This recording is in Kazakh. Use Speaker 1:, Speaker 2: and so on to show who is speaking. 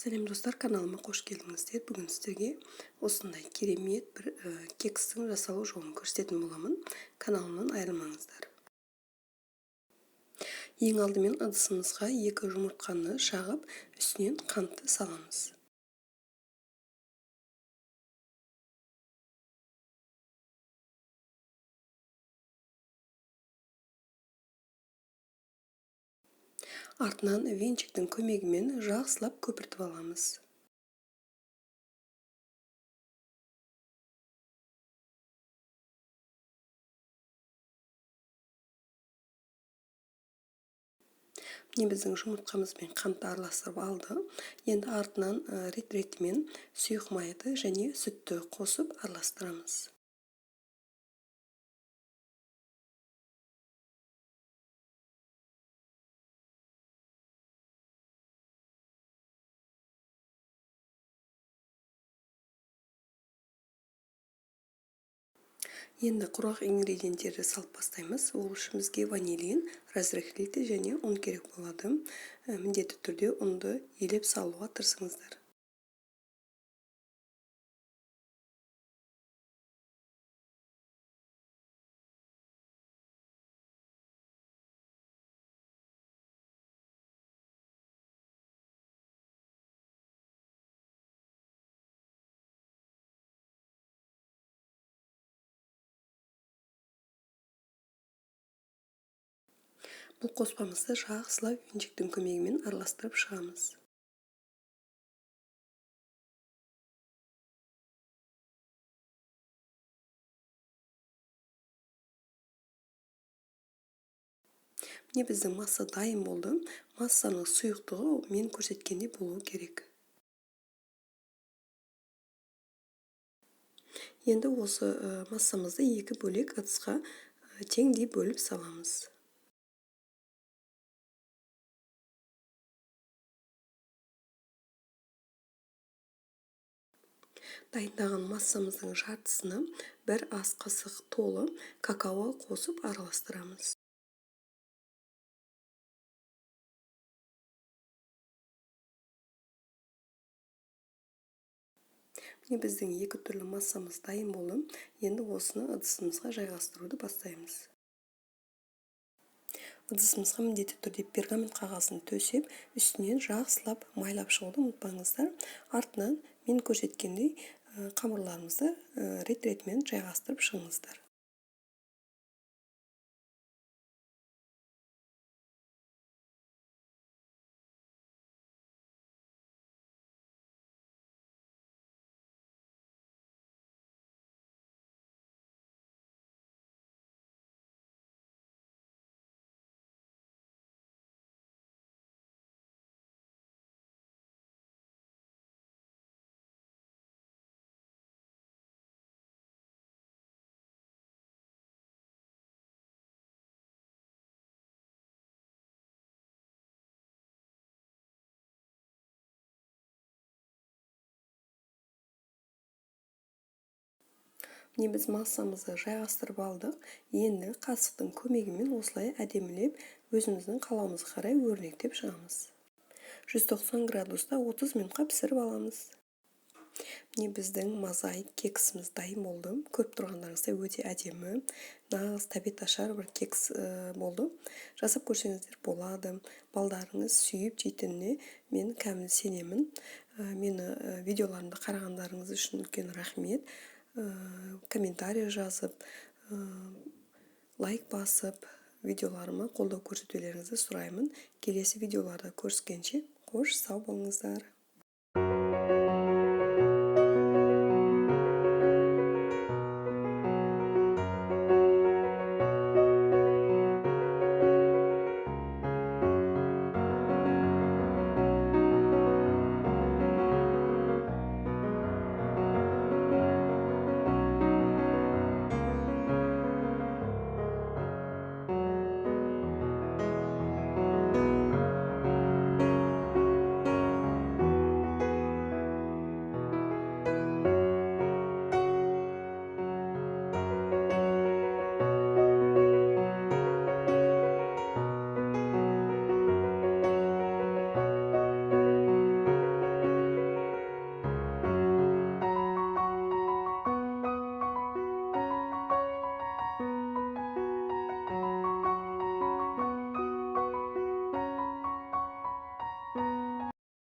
Speaker 1: Сәлем достар, каналыма қош келдіңіздер. Бүгін сіздерге осындай керемет бір кекстің жасалу жолын көрсететін боламын. Каналымнан айырылмаңыздар. Ең алдымен ыдысымызға 2 жұмыртқаны шағып, үстінен қантты саламыз. Артынан венчиктің көмегімен жақсылап көпіртіп аламыз. Міне біздің жұмыртқамызбен қантты араластырып алды. Енді артынан рет-ретімен сұйық майды және сүтті қосып араластырамыз. Енді құрғақ ингредиенттерді салып бастаймыз. Ол үшін бізге ванилин, разрыхлитель және ұн керек болады. Міндетті түрде ұнды елеп салуға тырысыңыздар. Бұл қоспамызды жақсылап венчиктің көмегімен араластырып шығамыз. Міне біздің масса дайын болды. Массаның сұйықтығы мен көрсеткендей болуы керек. Енді осы массамызды 2 бөлек ыдысқа теңдей бөліп саламыз. Дайындаған массамыздың жартысына 1 ас қасық толы какао қосып араластырамыз. Міне біздің 2 түрлі массамыз дайын болды. Енді осыны ыдысымызға жайғастыруды бастаймыз. Ыдысымызға міндетті түрде пергамент қағазын төсеп, үстінен жақсылап майлап шығуды ұмытпаңыздар. Артынан мен көрсеткендей қамырларымызды рет-ретімен жайғастырып шығыңыздар. Міне біз массамызды жайғастырып алдық. Енді қасықтың көмегімен осылай әдемілеп өзіміздің қалауымызға қарай өрнектеп шығамыз. 190 градуста 30 минутқа пісіріп аламыз. Міне біздің мозаик кексіміз дайын болды. Көріп тұрғандарыңыздай өте әдемі, нағыз тәбеташар бір кекс болды. Жасап көрсеңіздер болады. Балдарыңыз сүйіп жейтініне мен кәміл сенемін. Мені видеоларымды қарағандарыңыз үшін үлкен рахмет. Комментарий жазып, лайк басып, видеоларыма қолдау көрсетулеріңізді сұраймын. Келесі видеоларда көріскенше, қош сау болыңыздар.